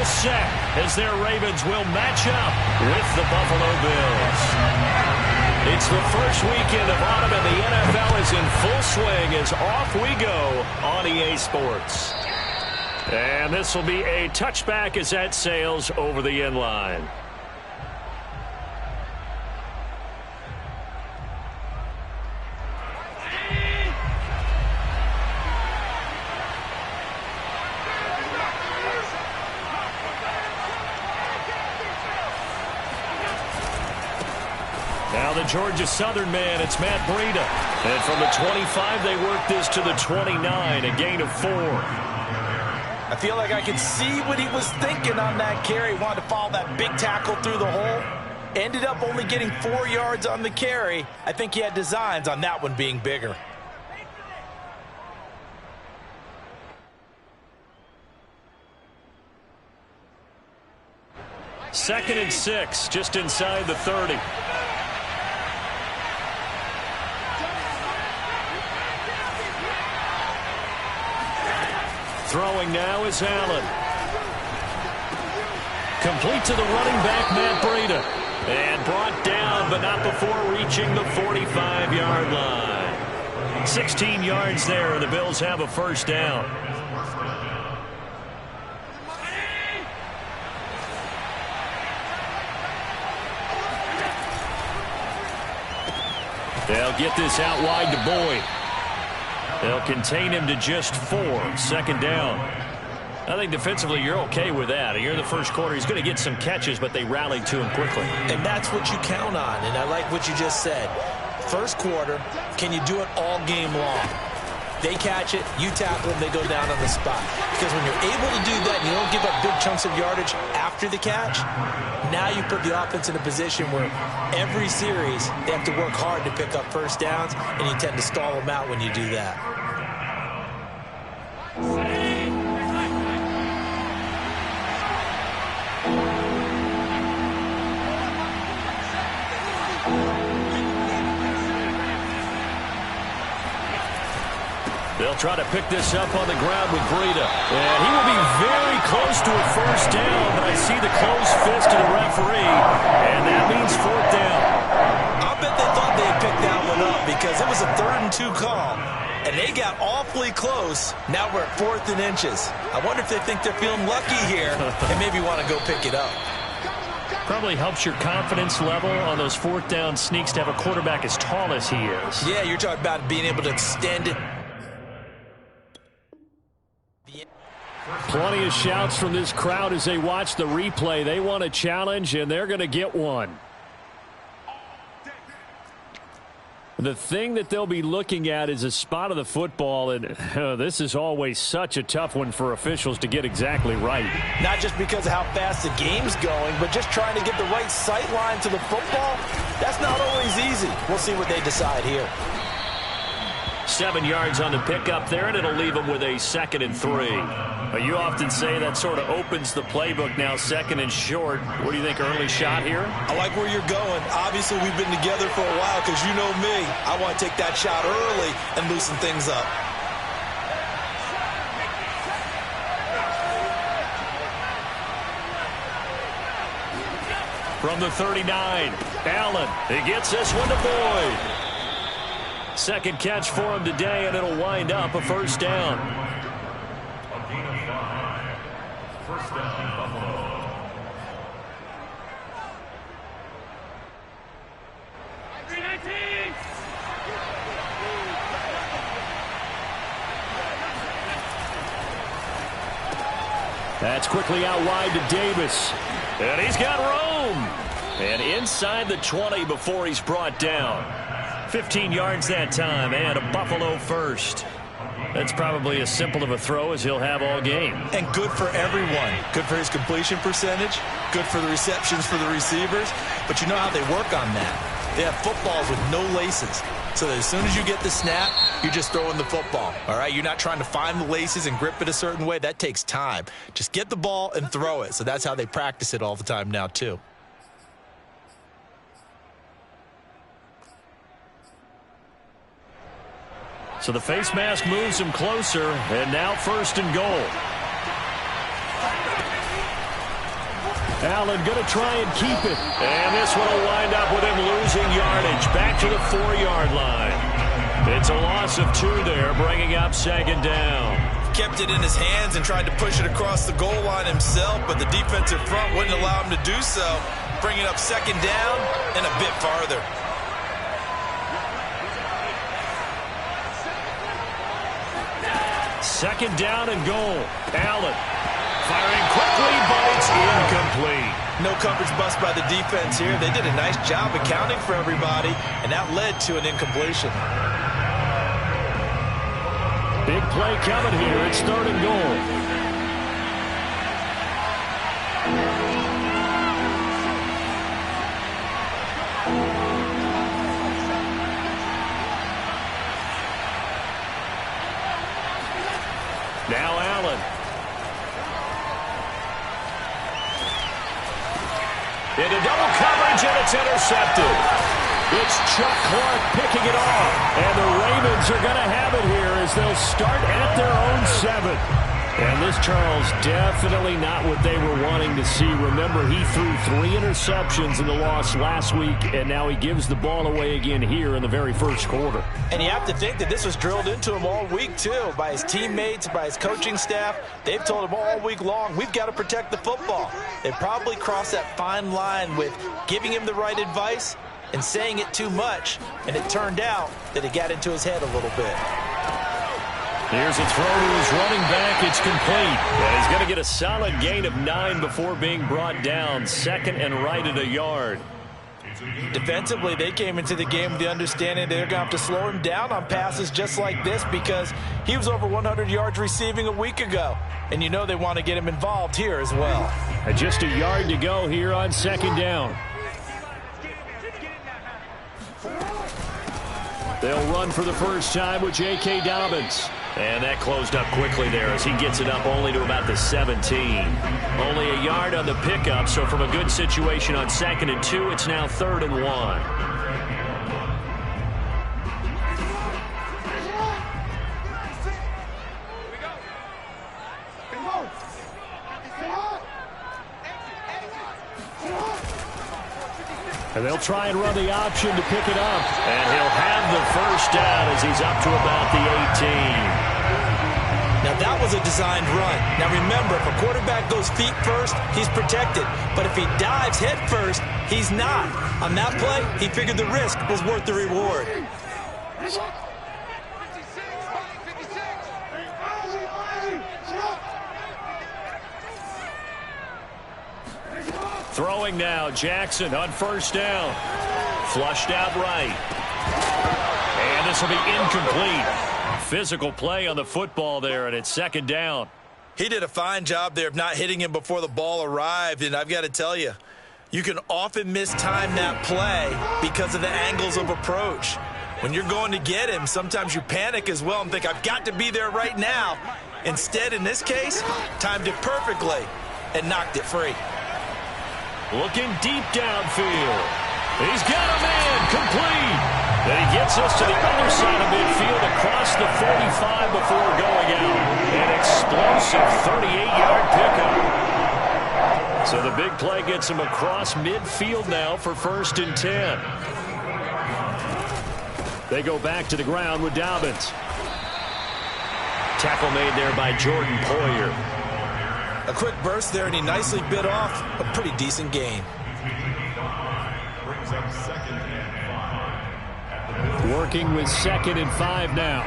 set as their Ravens will match up with the Buffalo Bills. It's the first weekend of autumn, and the NFL is in full swing as off we go on EA Sports. And this will be a touchback as that sails over the end line. Now the Georgia Southern man, it's Matt Breida. And from the 25, they work this to the 29, a gain of 4. I feel like I can see what he was thinking on that carry. Wanted to follow that big tackle through the hole. Ended up only getting 4 yards on the carry. I think he had designs on that one being bigger. Second and 6, just inside the 30. Throwing now is Allen. Complete to the running back, Matt Breida. And brought down, but not before reaching the 45-yard line. 16 yards there, and the Bills have a first down. They'll get this out wide to Boyd. They'll contain him to just 4. Second down. I think defensively you're okay with that. Here in the first quarter, he's going to get some catches, but they rallied to him quickly. And that's what you count on, and I like what you just said. First quarter, can you do it all game long? They catch it, you tackle them, they go down on the spot. Because when you're able to do that and you don't give up big chunks of yardage after the catch, now you put the offense in a position where every series they have to work hard to pick up first downs, and you tend to stall them out when you do that. They'll try to pick this up on the ground with Breida. And he will be very close to a first down, but I see the closed fist of the referee, and that means fourth down. I bet they thought they had picked that one up because it was a 3rd and 2 call, and they got awfully close. Now we're at 4th and inches. I wonder if they think they're feeling lucky here and maybe want to go pick it up. Probably helps your confidence level on those fourth down sneaks to have a quarterback as tall as he is. Yeah, you're talking about being able to extend it. Plenty of shouts from this crowd as they watch the replay. They want a challenge, and they're going to get one. The thing that they'll be looking at is a spot of the football, and this is always such a tough one for officials to get exactly right. Not just because of how fast the game's going, but just trying to get the right sight line to the football. That's not always easy. We'll see what they decide here. 7 yards on the pickup there, and it'll leave them with a 2nd and 3. But you often say that sort of opens the playbook now, 2nd and short. What do you think, early shot here? I like where you're going. Obviously, we've been together for a while because you know me. I want to take that shot early and loosen things up. From the 39, Allen. He gets this one to Boyd. Second catch for him today, and it'll wind up a first down. First down, Buffalo. That's quickly out wide to Davis. And he's got room. And inside the 20 before he's brought down. 15 yards that time, and a Buffalo first. That's probably as simple of a throw as he'll have all game. And good for everyone. Good for his completion percentage. Good for the receptions for the receivers. But you know how they work on that. They have footballs with no laces. So that as soon as you get the snap, you're just throwing the football. All right, you're not trying to find the laces and grip it a certain way. That takes time. Just get the ball and throw it. So that's how they practice it all the time now, too. So the face mask moves him closer, and now 1st and goal. Allen going to try and keep it. And this one will wind up with him losing yardage. Back to the 4-yard line. It's a loss of 2 there, bringing up second down. Kept it in his hands and tried to push it across the goal line himself, but the defensive front wouldn't allow him to do so. Bringing up second down and a bit farther. Second down and goal. Allen firing quickly, but it's incomplete. No coverage bust by the defense here. They did a nice job accounting for everybody, and that led to an incompletion. Big play coming here. It's third and goal. Now Allen. Into double coverage, and it's intercepted. It's Chuck Clark picking it off. And the Ravens are going to have it here as they'll start at their own 7. And this, Charles, definitely not what they were wanting to see. Remember, he threw 3 interceptions in the loss last week, and now he gives the ball away again here in the very first quarter. And you have to think that this was drilled into him all week, too, by his teammates, by his coaching staff. They've told him all week long, we've got to protect the football. They probably crossed that fine line with giving him the right advice and saying it too much, and it turned out that it got into his head a little bit. Here's a throw to his running back. It's complete. And he's going to get a solid gain of 9 before being brought down. Second and right at a yard. Defensively, they came into the game with the understanding they're going to have to slow him down on passes just like this because he was over 100 yards receiving a week ago. And you know they want to get him involved here as well. And just a yard to go here on second down. They'll run for the first time with J.K. Dobbins. And that closed up quickly there as he gets it up only to about the 17. Only a yard on the pickup, so from a good situation on 2nd and 2, it's now 3rd and 1. And they'll try and run the option to pick it up. And he'll have the first down as he's up to about the 18. Now, that was a designed run. Now, remember, if a quarterback goes feet first, he's protected. But if he dives head first, he's not. On that play, he figured the risk was worth the reward. Throwing now, Jackson on first down. Flushed out right. And this will be incomplete. Physical play on the football there, and it's second down. He did a fine job there of not hitting him before the ball arrived, and I've got to tell you, you can often mistime that play because of the angles of approach. When you're going to get him, sometimes you panic as well and think, I've got to be there right now. Instead, in this case, timed it perfectly and knocked it free. Looking deep downfield. He's got a man complete. And he gets us to the other side of midfield across the 45 before going out. An explosive 38-yard pickup. So the big play gets him across midfield now for 1st and 10. They go back to the ground with Dobbins. Tackle made there by Jordan Poyer. A quick burst there, and he nicely bit off a pretty decent gain. Working with 2nd and 5 now.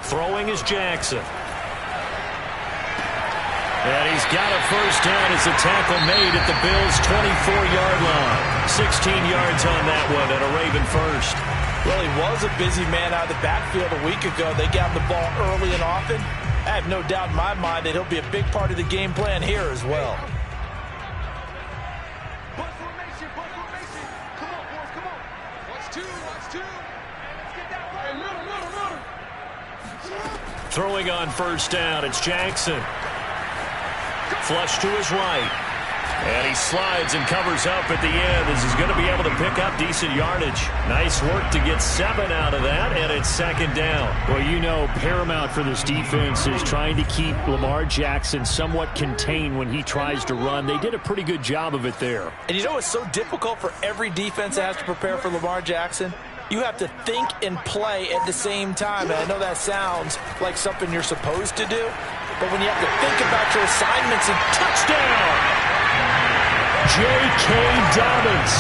Throwing is Jackson. And he's got a first down as a tackle made at the Bills' 24-yard line. 16 yards on that one and a Raven first. Well, he was a busy man out of the backfield a week ago. They got him the ball early and often. I have no doubt in my mind that he'll be a big part of the game plan here as well. Throwing on first down, it's Jackson. Flush to his right. And he slides and covers up at the end as he's going to be able to pick up decent yardage. Nice work to get 7 out of that, and it's second down. Well, you know, paramount for this defense is trying to keep Lamar Jackson somewhat contained when he tries to run. They did a pretty good job of it there. And you know it's so difficult for every defense that has to prepare for Lamar Jackson? You have to think and play at the same time. And I know that sounds like something you're supposed to do, but when you have to think about your assignments and touchdown! J.K. Dobbins,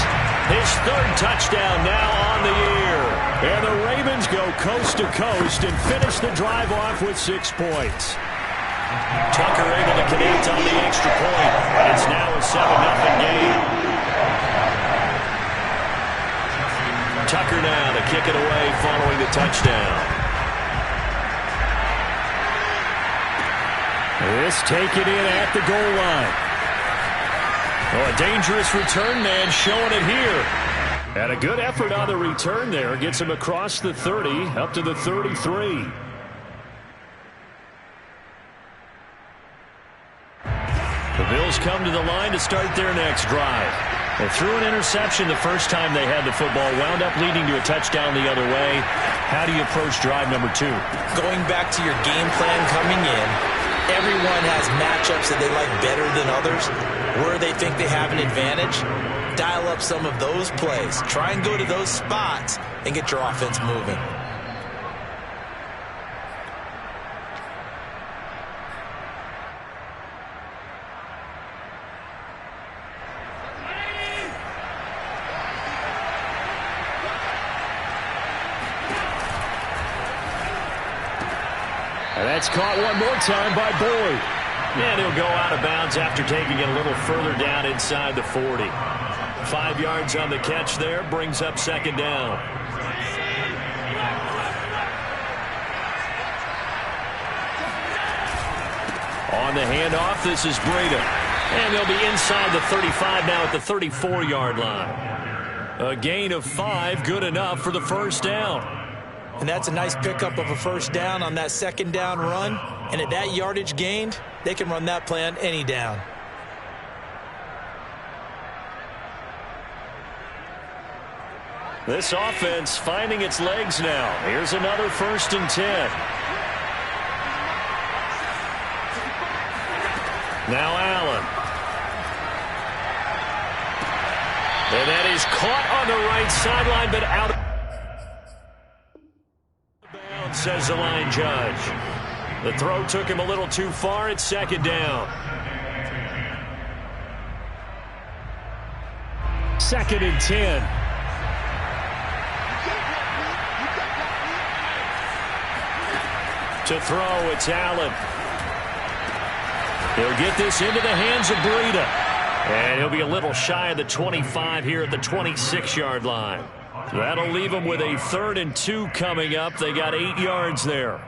his 3rd touchdown now on the year. And the Ravens go coast to coast and finish the drive off with 6 points. Tucker able to connect on the extra point, and it's now a 7-0 game. Tucker now to kick it away following the touchdown. This taken in at the goal line. Oh, a dangerous return man showing it here. And a good effort on the return there. Gets him across the 30, up to the 33. The Bills come to the line to start their next drive. They threw an interception the first time they had the football, wound up leading to a touchdown the other way. How do you approach drive number 2? Going back to your game plan coming in, everyone has matchups that they like better than others. Where they think they have an advantage, dial up some of those plays. Try and go to those spots and get your offense moving. And that's caught one more time by Boyd. And he'll go out of bounds after taking it a little further down inside the 40. 5 yards on the catch there, brings up second down. On the handoff, this is Breida. And they'll be inside the 35 now at the 34-yard line. A gain of 5, good enough for the first down. And that's a nice pickup of a first down on that second down run. And at that yardage gained, they can run that play on any down. This offense finding its legs now. Here's another 1st and 10. Now Allen. And that is caught on the right sideline, but out of bounds, says the line judge. The throw took him a little too far. It's second down. 2nd and 10. To throw, it's Allen. He'll get this into the hands of Breida. And he'll be a little shy of the 25 here at the 26-yard line. That'll leave him with a 3rd and 2 coming up. They got 8 yards there.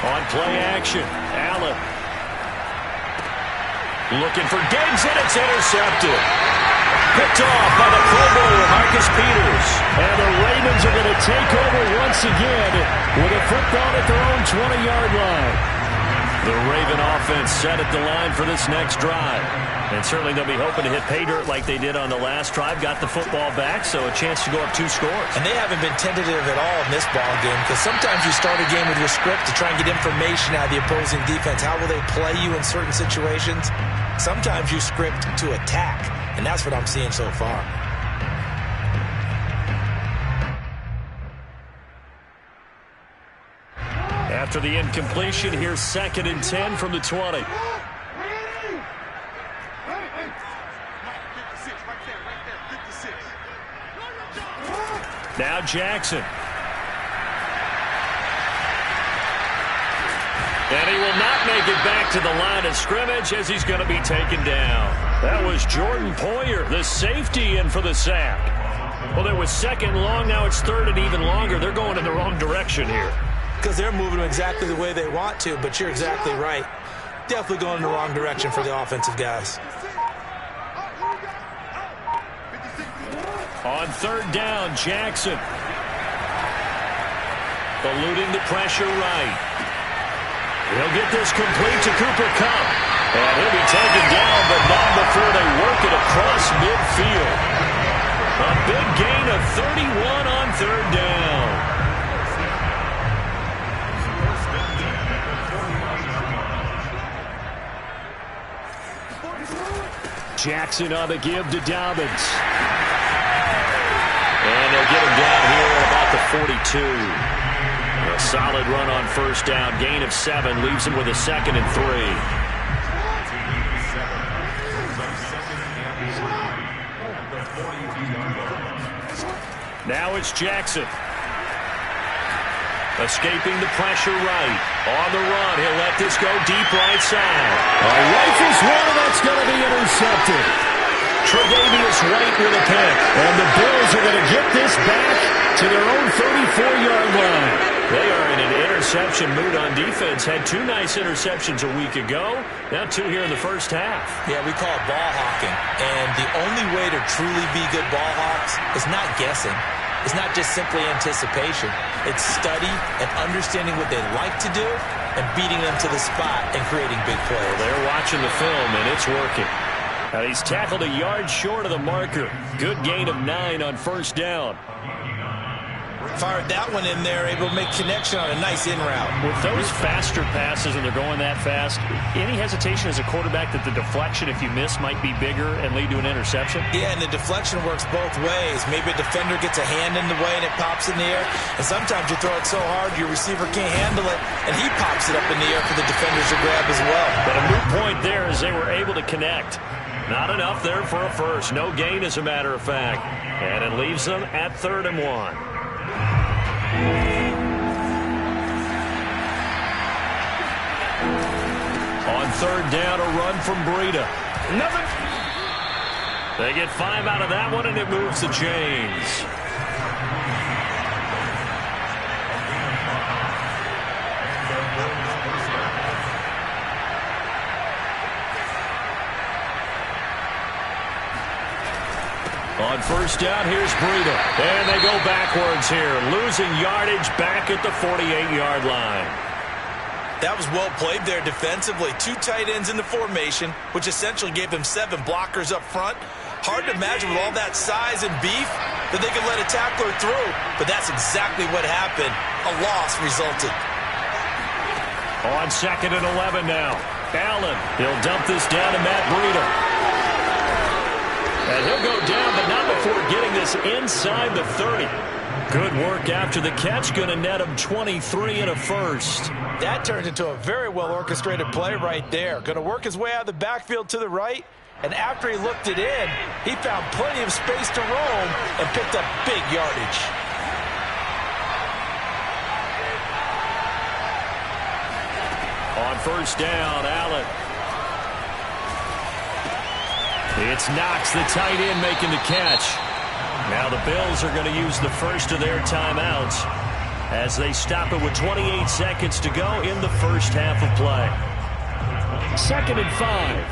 On play action, Allen. Looking for Diggs, and it's intercepted. Picked off by the Pro Bowler, Marcus Peters. And the Ravens are going to take over once again with a football at their own 20-yard line. The Raven offense set at the line for this next drive. And certainly they'll be hoping to hit pay dirt like they did on the last drive. Got the football back, so a chance to go up 2 scores. And they haven't been tentative at all in this ball game, because sometimes you start a game with your script to try and get information out of the opposing defense. How will they play you in certain situations? Sometimes you script to attack, and that's what I'm seeing so far. After the incompletion, here's 2nd and 10 from the 20. Now Jackson. And he will not make it back to the line of scrimmage as he's going to be taken down. That was Jordan Poyer, the safety, in for the sack. Well, it was 2nd and long. Now it's 3rd and even longer. They're going in the wrong direction here. Because they're moving them exactly the way they want to, but you're exactly right. Definitely going in the wrong direction for the offensive guys. On third down, Jackson. Eluding the pressure right. He'll get this complete to Cooper Kupp. And he'll be taken down, but not before they work it across midfield. A big gain of 31 on third down. Jackson on the give to Dobbins. And they'll get him down here at about the 42. A solid run on first down. Gain of 7 leaves him with a 2nd and 3. Now it's Jackson. Escaping the pressure right. On the run, he'll let this go deep right side. Rifles one, and that's going to be intercepted. Tre'Davious White with a pick. And the Bills are going to get this back to their own 34-yard line. They are in an interception mood on defense. Had 2 nice interceptions a week ago. Now 2 here in the first half. Yeah, we call it ball hawking. And the only way to truly be good ball hawks is not guessing. It's not just simply anticipation. It's study and understanding what they like to do and beating them to the spot and creating big plays. Well, they're watching the film, and it's working. Now he's tackled a yard short of the marker. Good gain of 9 on first down. Fired that one in there, able to make connection on a nice in route. With those faster passes and they're going that fast, any hesitation as a quarterback that the deflection, if you miss, might be bigger and lead to an interception? Yeah, and the deflection works both ways. Maybe a defender gets a hand in the way and it pops in the air. And sometimes you throw it so hard your receiver can't handle it, and he pops it up in the air for the defenders to grab as well. But a moot point there as they were able to connect. Not enough there for a first. No gain, as a matter of fact. And it leaves them at 3rd and 1. On third down, a run from Breida. Nothing. They get 5 out of that one, and it moves the chains. On first down, here's Breida. And they go backwards here, losing yardage back at the 48-yard line. That was well played there defensively. 2 tight ends in the formation, which essentially gave them 7 blockers up front. Hard to imagine with all that size and beef that they could let a tackler through, but that's exactly what happened. A loss resulted. On 2nd and 11 now. Allen, he'll dump this down to Matt Breida. And he'll go down, but not before getting this inside the 30. Good work after the catch. Going to net him 23 and a first. That turned into a very well-orchestrated play right there. Going to work his way out of the backfield to the right. And after he looked it in, he found plenty of space to roam and picked up big yardage. On first down, Allen. It's Knox, the tight end, making the catch. Now the Bills are going to use the first of their timeouts as they stop it with 28 seconds to go in the first half of play. 2nd and 5.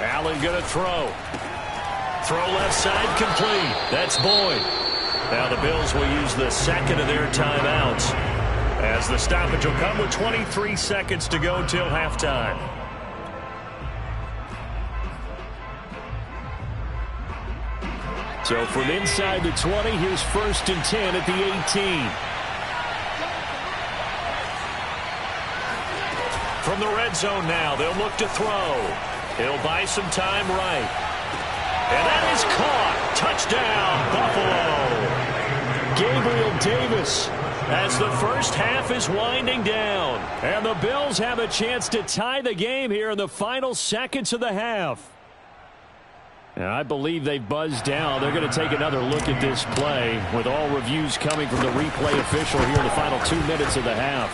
Allen going to throw. Throw left side complete. That's Boyd. Now the Bills will use the 2nd of their timeouts as the stoppage will come with 23 seconds to go till halftime. So from inside the 20, here's 1st and 10 at the 18. From the red zone now, they'll look to throw. He'll buy some time right. And that is caught. Touchdown, Buffalo. Gabriel Davis as the first half is winding down. And the Bills have a chance to tie the game here in the final seconds of the half. And I believe they've buzzed down. They're going to take another look at this play with all reviews coming from the replay official here in the final 2 minutes of the half.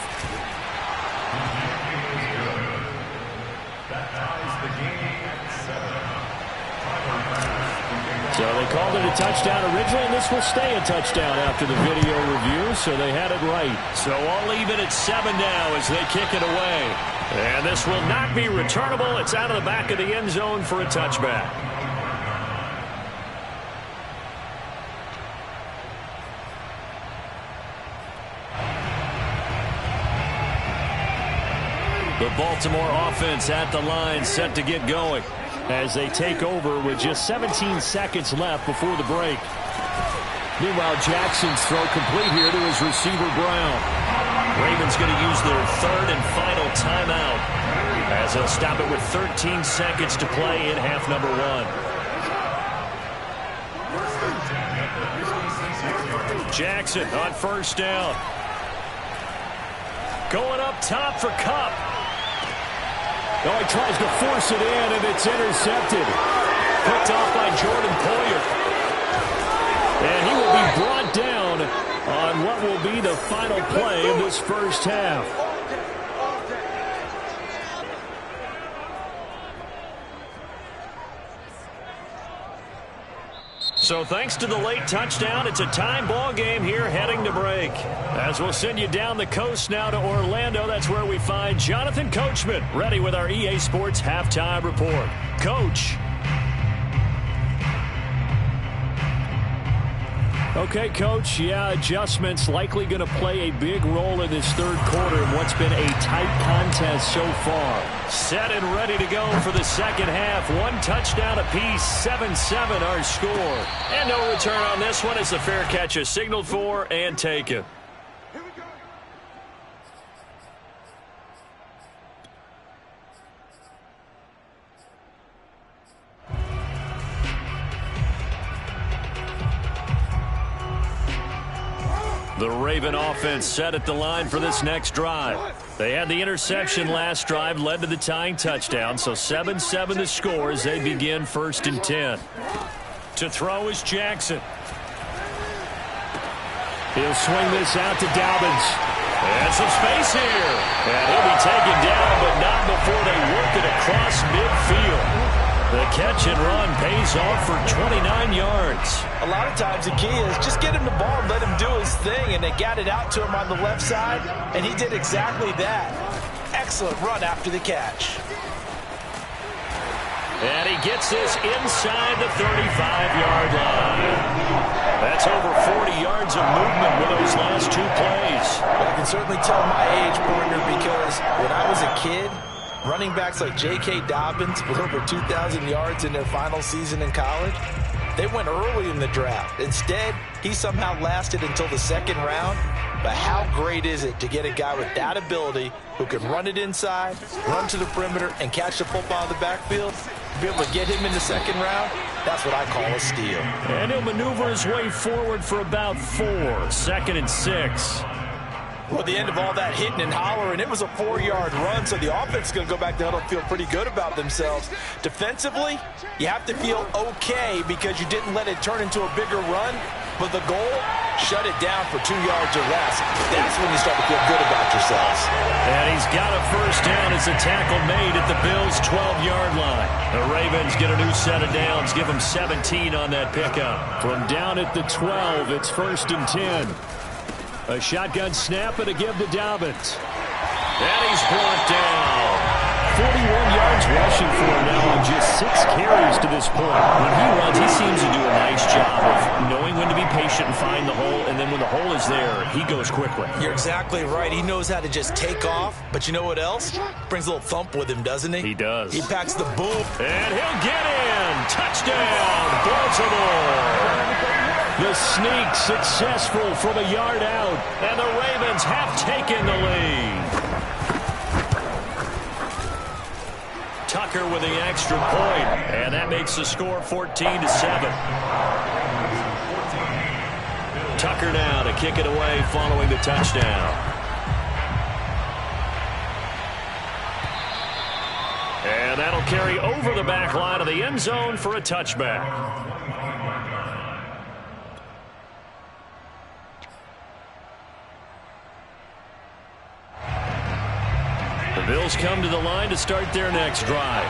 So Well, they called it a touchdown originally, and this will stay a touchdown after the video review, so they had it right. So all even at 7 now as they kick it away. And this will not be returnable. It's out of the back of the end zone for a touchback. The Baltimore offense at the line, set to get going as they take over with just 17 seconds left before the break. Meanwhile, Jackson's throw complete here to his receiver, Brown. Ravens going to use their third and final timeout as they'll stop it with 13 seconds to play in half number 1. Jackson on first down. Going up top for Kupp. Oh, he tries to force it in, and it's intercepted. Picked off by Jordan Poyer. And he will be brought down on what will be the final play of this first half. So thanks to the late touchdown, it's a time ball game here heading to break. As we'll send you down the coast now to Orlando, that's where we find Jonathan Coachman ready with our EA Sports Halftime Report. Coach. Okay, Coach, yeah, adjustments likely going to play a big role in this third quarter in what's been a tight contest so far. Set and ready to go for the second half. One touchdown apiece, 7-7 our score. And no return on this one as the fair catch is signaled for and taken. The Raven offense set at the line for this next drive. They had the interception last drive, led to the tying touchdown, so 7-7 the score as they begin 1st and 10. To throw is Jackson. He'll swing this out to Dobbins. And some space here. And he'll be taken down, but not before they work it across midfield. The catch and run pays off for 29 yards. A lot of times the key is just get him the ball and let him do his thing, and they got it out to him on the left side, and he did exactly that. Excellent run after the catch. And he gets this inside the 35-yard line. That's over 40 yards of movement with those last 2 plays. I can certainly tell my age, partner, because when I was a kid, running backs like J.K. Dobbins with over 2,000 yards in their final season in college, they went early in the draft. Instead, he somehow lasted until the second round. But how great is it to get a guy with that ability who can run it inside, run to the perimeter, and catch the football in the backfield? To be able to get him in the second round, that's what I call a steal. And he'll maneuver his way forward for about 4, 2nd and 6. Well, the end of all that hitting and hollering, it was a 4-yard run, so the offense is going to go back to huddle and feel pretty good about themselves. Defensively, you have to feel okay because you didn't let it turn into a bigger run, but the goal, shut it down for 2 yards or less. That's when you start to feel good about yourselves. And he's got a first down as the tackle made at the Bills' 12-yard line. The Ravens get a new set of downs, give them 17 on that pickup. From down at the 12, it's 1st and 10. A shotgun snap and a give to Dobbins. And he's brought down. 41 yards rushing for him now on just 6 carries to this point. When he runs, he seems to do a nice job of knowing when to be patient and find the hole, and then when the hole is there, he goes quickly. You're exactly right. He knows how to just take off, but you know what else? Brings a little thump with him, doesn't he? He does. He packs the boom. And he'll get in. Touchdown, Baltimore. The sneak successful from a yard out. And the Ravens have taken the lead. Tucker with the extra point, and that makes the score 14-7. Tucker now to kick it away following the touchdown. And that'll carry over the back line of the end zone for a touchback. The Bills come to the line to start their next drive.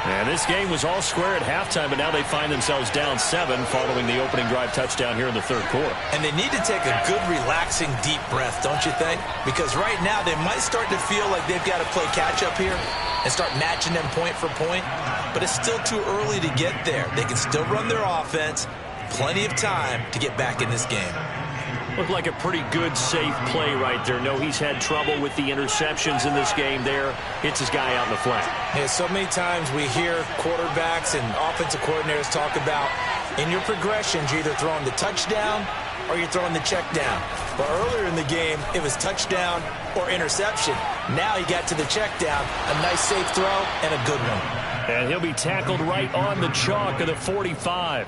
And this game was all square at halftime, but now they find themselves down 7 following the opening drive touchdown here in the third quarter. And they need to take a good, relaxing, deep breath, don't you think? Because right now they might start to feel like they've got to play catch-up here and start matching them point for point. But it's still too early to get there. They can still run their offense. Plenty of time to get back in this game. Looked like a pretty good, safe play right there. No, he's had trouble with the interceptions in this game there. Hits his guy out in the flat. Yeah, so many times we hear quarterbacks and offensive coordinators talk about in your progressions, you're either throwing the touchdown or you're throwing the check down. But earlier in the game, it was touchdown or interception. Now he got to the check down, a nice safe throw and a good one. And he'll be tackled right on the chalk of the 45.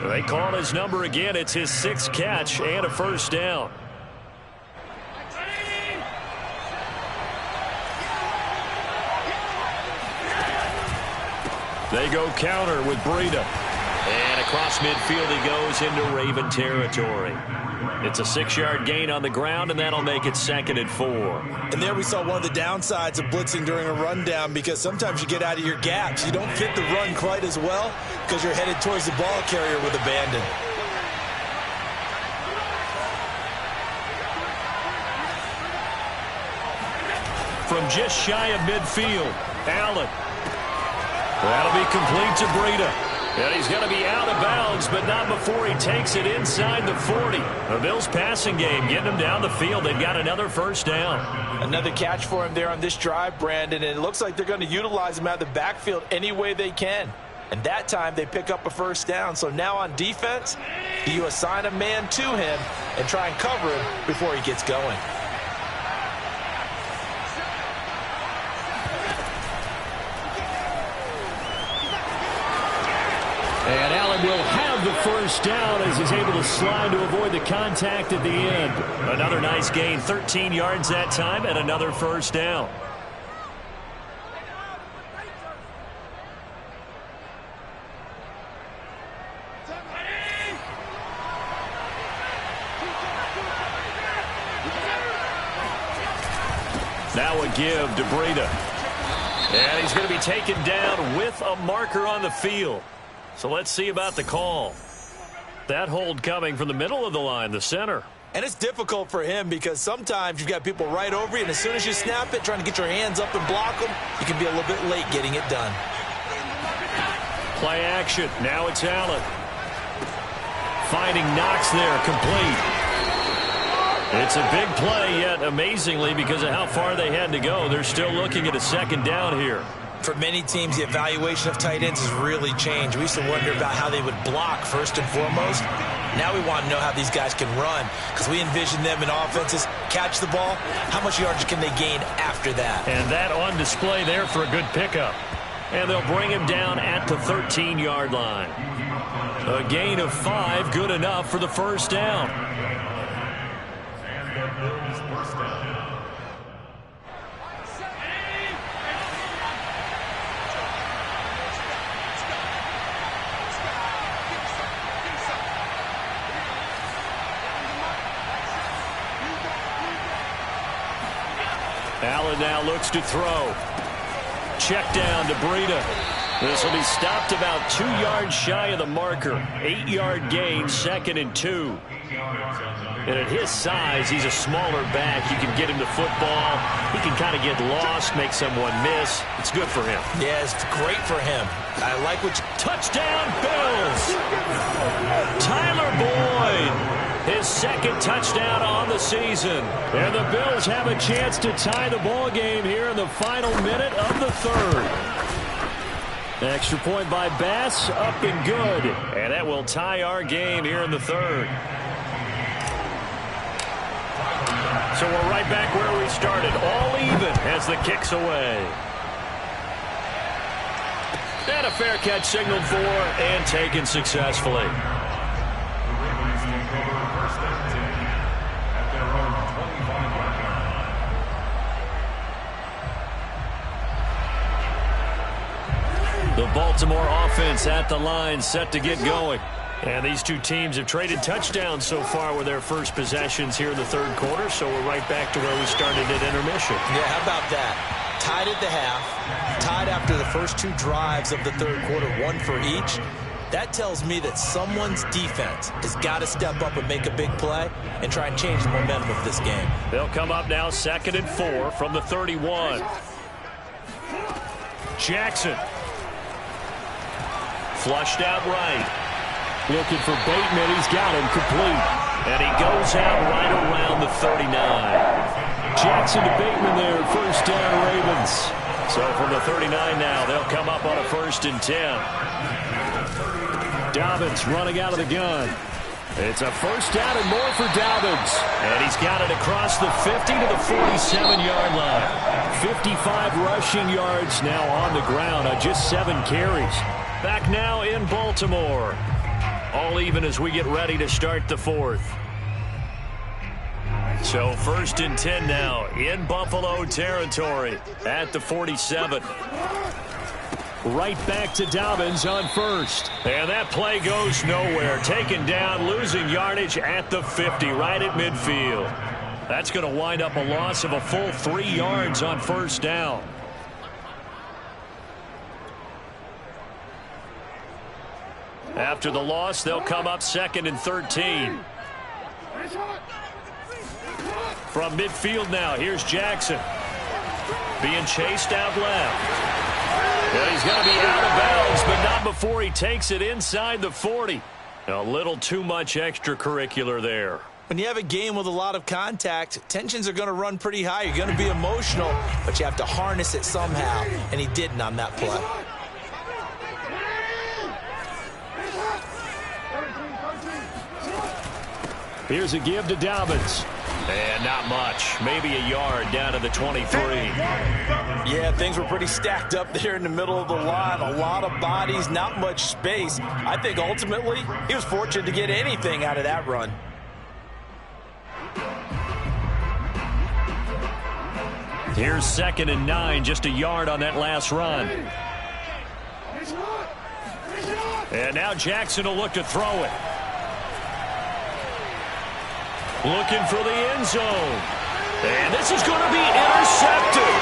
They call his number again. It's his 6th catch and a first down. They go counter with Breida. And across midfield he goes into Raven territory. It's a 6-yard gain on the ground, and that'll make it 2nd and 4. And there we saw one of the downsides of blitzing during a rundown, because sometimes you get out of your gaps. You don't fit the run quite as well because you're headed towards the ball carrier with abandon. From just shy of midfield, Allen. That'll be complete to Breida. And he's going to be out of bounds, but not before he takes it inside the 40. The Bills passing game getting him down the field. They've got another first down. Another catch for him there on this drive, Brandon, and it looks like they're going to utilize him out of the backfield any way they can. And that time they pick up a first down. So now on defense, do you assign a man to him and try and cover him before he gets going? And Allen will have the first down as he's able to slide to avoid the contact at the end. Another nice gain, 13 yards that time, and another first down. Now a give to Breida. And he's going to be taken down with a marker on the field. So let's see about the call. That hold coming from the middle of the line, the center. And it's difficult for him because sometimes you've got people right over you, and as soon as you snap it, trying to get your hands up and block them, you can be a little bit late getting it done. Play action. Now it's Allen. Finding Knox there, complete. It's a big play, yet amazingly, because of how far they had to go, they're still looking at a second down here. For many teams, the evaluation of tight ends has really changed. We used to wonder about how they would block first and foremost. Now we want to know how these guys can run, because we envision them in offenses catch the ball. How much yardage can they gain after that? And that on display there for a good pickup. And they'll bring him down at the 13-yard line. A gain of 5, good enough for the first down. Allen now looks to throw. Check down to Breida. This will be stopped about 2 yards shy of the marker. 8-yard gain, 2nd and 2. And at his size, he's a smaller back. You can get him to football. He can kind of get lost, make someone miss. It's good for him. Yeah, it's great for him. I like what you... Touchdown, Bills! Tyler Boyd. His 2nd touchdown on the season. And the Bills have a chance to tie the ball game here in the final minute of the 3rd. Extra point by Bass, up and good. And that will tie our game here in the 3rd. So we're right back where we started, all even as the kick's away. And a fair catch signaled for and taken successfully. The Baltimore offense at the line, set to get going. And these two teams have traded touchdowns so far with their first possessions here in the 3rd quarter, so we're right back to where we started at intermission. Yeah, how about that? Tied at the half, tied after the first 2 drives of the third quarter, 1 for each. That tells me that someone's defense has got to step up and make a big play and try and change the momentum of this game. They'll come up now 2nd and 4 from the 31. Jackson. Flushed out right. Looking for Bateman. He's got him complete. And he goes out right around the 39. Jackson to Bateman there. First down, Ravens. So from the 39 now, they'll come up on a 1st and 10. Dobbins running out of the gun. It's a first down and more for Dobbins. And he's got it across the 50 to the 47-yard line. 55 rushing yards now on the ground on just 7 carries. Back now in Baltimore. All even as we get ready to start the 4th. So 1st and 10 now in Buffalo territory at the 47. Right back to Dobbins on 1st. And that play goes nowhere. Taken down, losing yardage at the 50, right at midfield. That's going to wind up a loss of a full 3 yards on 1st down. After the loss, they'll come up 2nd and 13. From midfield now, here's Jackson. Being chased out left. And he's going to be out of bounds, but not before he takes it inside the 40. A little too much extracurricular there. When you have a game with a lot of contact, tensions are going to run pretty high. You're going to be emotional, but you have to harness it somehow, and he didn't on that play. Here's a give to Dobbins. And not much. Maybe a yard down to the 23. Yeah, things were pretty stacked up there in the middle of the line. A lot of bodies, not much space. I think ultimately he was fortunate to get anything out of that run. Here's 2nd and 9, just a yard on that last run. And now Jackson will look to throw it. Looking for the end zone. And this is going to be intercepted.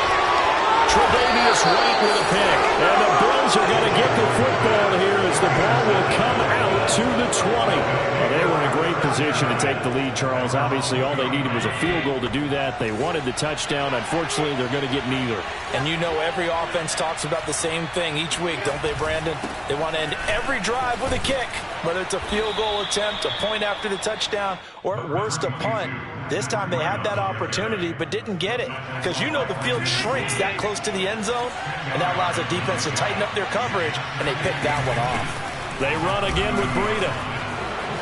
Tre'Davious White with a pick. And the Bills are going to get the football here as the ball will come out to the 20. Well, they were in a great position to take the lead, Charles. Obviously, all they needed was a field goal to do that. They wanted the touchdown. Unfortunately, they're going to get neither. And you know every offense talks about the same thing each week, don't they, Brandon? They want to end every drive with a kick, whether it's a field goal attempt, a point after the touchdown, or at worst a punt. This time they had that opportunity but didn't get it because you know the field shrinks that close to the end zone, and that allows the defense to tighten up their coverage, and they pick that one off. They run again with Breida.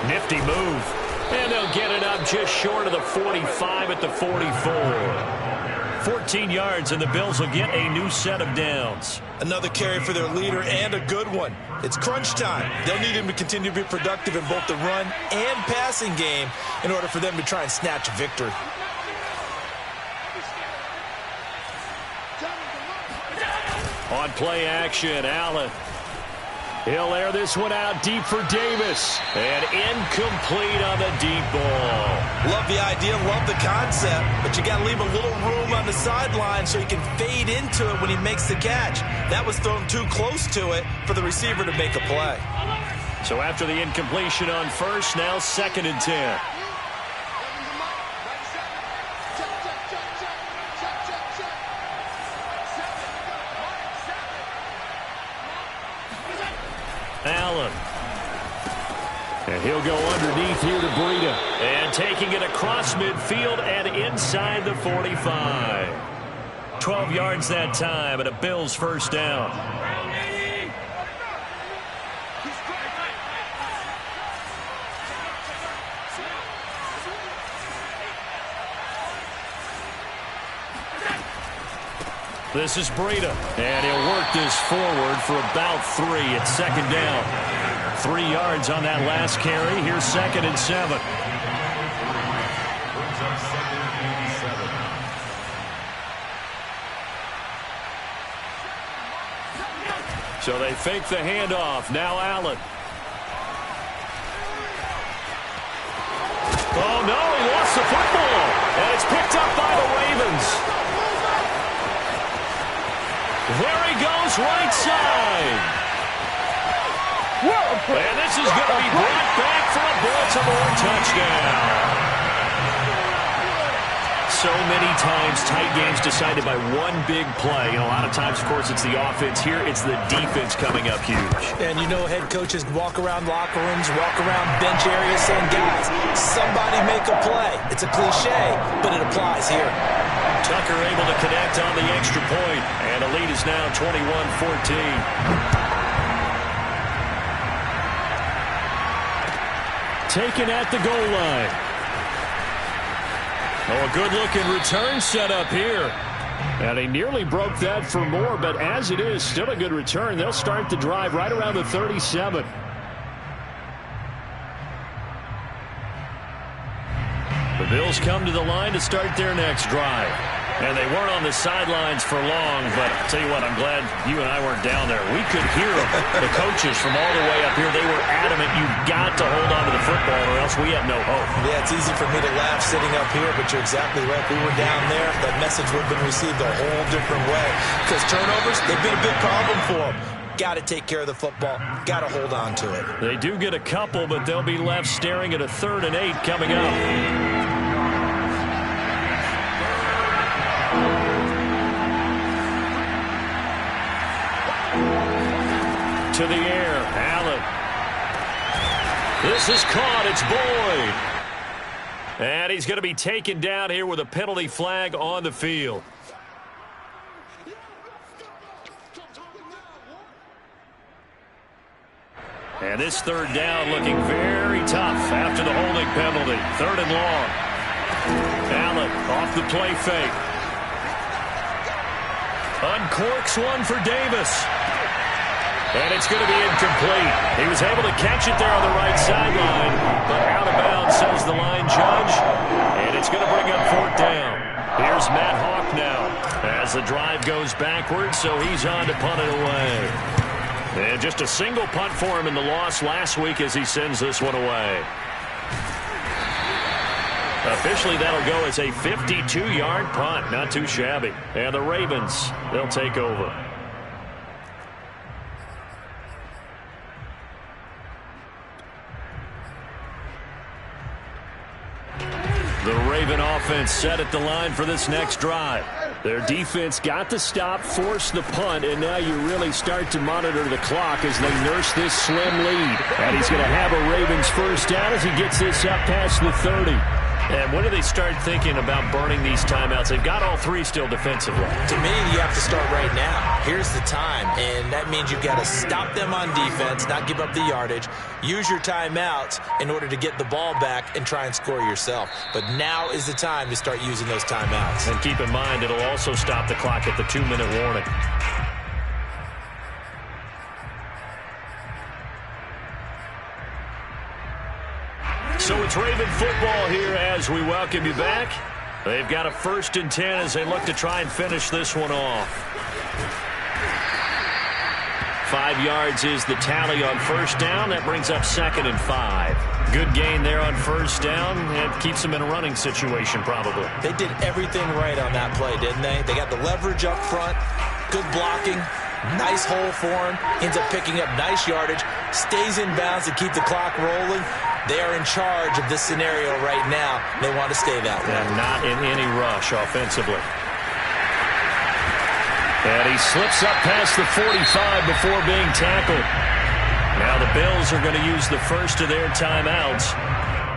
Nifty move. And they'll get it up just short of the 45 at the 44. 14 yards, and the Bills will get a new set of downs. Another carry for their leader, and a good one. It's crunch time. They'll need him to continue to be productive in both the run and passing game in order for them to try and snatch a victory. On play action, Allen. He'll air this one out deep for Davis. And incomplete on the deep ball. Love the idea, love the concept, but you got to leave a little room on the sideline so he can fade into it when he makes the catch. That was thrown too close to it for the receiver to make a play. So after the incompletion on 1st, now 2nd and 10. Allen. And he'll go underneath here to Breida. And taking it across midfield and inside the 45. 12 yards that time and a Bills first down. This is Breida, and he'll work this forward for about 3 at 2nd down. 3 yards on that last carry. Here's 2nd and 7. So they fake the handoff. Now Allen. Oh, no, he lost the football, and it's picked up by the Ravens. There he goes right side. And this is going to be brought back for a Baltimore touchdown. So many times, tight games decided by one big play. A lot of times, of course, it's the offense. Here, it's the defense coming up huge. And you know head coaches walk around locker rooms, walk around bench areas saying, guys, somebody make a play. It's a cliche, but it applies here. Tucker able to connect on the extra point, and the lead is now 21-14. Taken at the goal line. Oh, a good-looking return set up here. And he nearly broke that for more, but as it is, still a good return. They'll start the drive right around the 37. The Bills come to the line to start their next drive. And they weren't on the sidelines for long, but I'll tell you what, I'm glad you and I weren't down there. We could hear them, the coaches from all the way up here. They were adamant, you've got to hold on to the football or else we have no hope. Yeah, it's easy for me to laugh sitting up here, but you're exactly right. We were down there. That message would have been received a whole different way. Because turnovers, they've been a big problem for them. Got to take care of the football. Got to hold on to it. They do get a couple, but they'll be left staring at a 3rd and 8 coming up. To the air, Allen. This is caught. It's Boyd. And he's going to be taken down here with a penalty flag on the field. And this 3rd down looking very tough after the holding penalty. 3rd and long. Allen off the play fake. Uncorks one for Davis. And it's going to be incomplete. He was able to catch it there on the right sideline, but out of bounds, says the line judge. And it's going to bring up 4th down. Here's Matt Hawk now as the drive goes backwards, so he's on to punt it away. And just a single punt for him in the loss last week as he sends this one away. Officially, that'll go as a 52-yard punt. Not too shabby. And the Ravens, they'll take over. The Raven offense set at the line for this next drive. Their defense got the stop, forced the punt, and now you really start to monitor the clock as they nurse this slim lead. And he's going to have a Ravens first down as he gets this up past the 30. And when do they start thinking about burning these timeouts? They've got all 3 still defensively. To me, you have to start right now. Here's the time, and that means you've got to stop them on defense, not give up the yardage, use your timeouts in order to get the ball back and try and score yourself. But now is the time to start using those timeouts. And keep in mind, it'll also stop the clock at the 2-minute warning. So it's Raven football here as we welcome you back. They've got a 1st and 10 as they look to try and finish this one off. 5 yards is the tally on 1st down. That brings up 2nd and 5. Good gain there on 1st down. It keeps them in a running situation probably. They did everything right on that play, didn't they? They got the leverage up front, good blocking, nice hole for him, ends up picking up nice yardage, stays in bounds to keep the clock rolling. They are in charge of this scenario right now. They want to stay that way. And not in any rush offensively. And he slips up past the 45 before being tackled. Now the Bills are going to use the first of their timeouts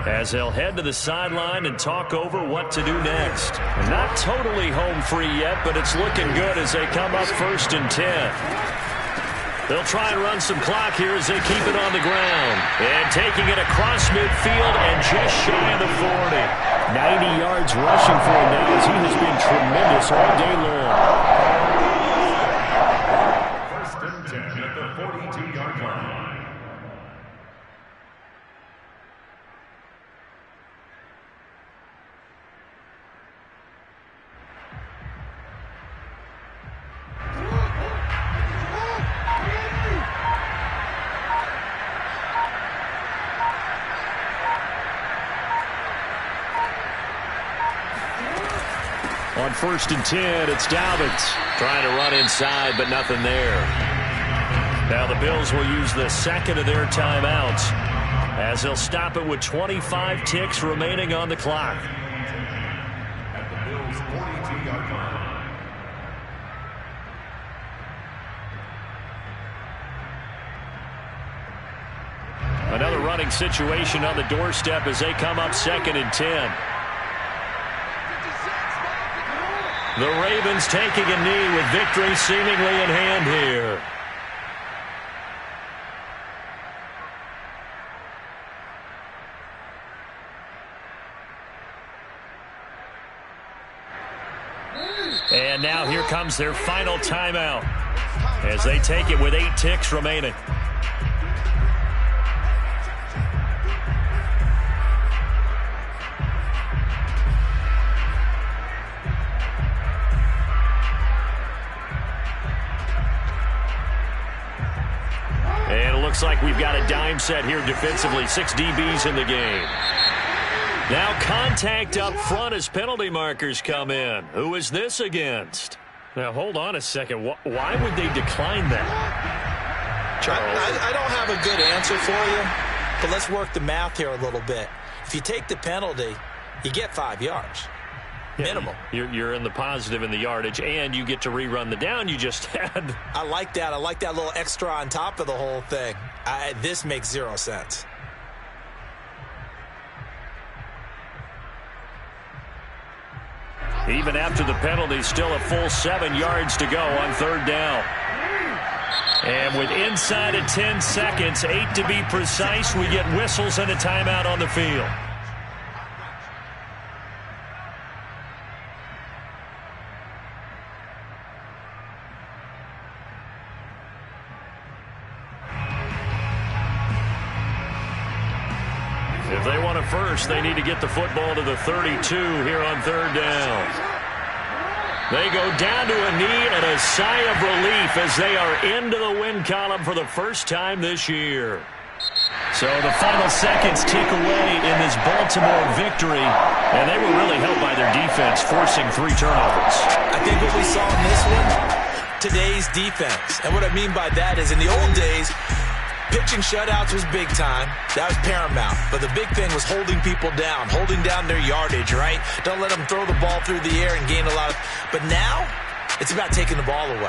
as they'll head to the sideline and talk over what to do next. Not totally home free yet, but it's looking good as they come up 1st and 10. They'll try and run some clock here as they keep it on the ground. And taking it across midfield and just shy of the 40. 90 yards rushing for him now as he has been tremendous all day long. 1st and 10 at the 42-yard line. On 1st and 10, it's Dobbins. Trying to run inside, but nothing there. Now the Bills will use the second of their timeouts as they'll stop it with 25 ticks remaining on the clock. At the Bills' 42-yard line. Another running situation on the doorstep as they come up 2nd and 10. The Ravens taking a knee with victory seemingly in hand here. And now here comes their final timeout as they take it with 8 ticks remaining. And it looks like we've got a dime set here defensively. 6 DBs in the game. Now contact up front as penalty markers come in. Who is this against? Now, hold on a second. Why would they decline that? Charles? I don't have a good answer for you, but let's work the math here a little bit. If you take the penalty, you get 5 yards. Minimum. You're in the positive in the yardage, and you get to rerun the down you just had. I like that. I like that little extra on top of the whole thing. This makes 0 sense. Even after the penalty, still a full 7 yards to go on 3rd down. And with inside of 10 seconds, 8 to be precise, we get whistles and a timeout on the field. If they want a first, they need to get the football to the 32 here on 3rd down. They go down to a knee and a sigh of relief as they are into the win column for the first time this year. So the final seconds tick away in this Baltimore victory, and they were really helped by their defense, forcing 3 turnovers. I think what we saw in this one, today's defense. And what I mean by that is in the old days, pitching shutouts was big time. That was paramount. But the big thing was holding people down, holding down their yardage, right? Don't let them throw the ball through the air and gain a lot of... But now, it's about taking the ball away.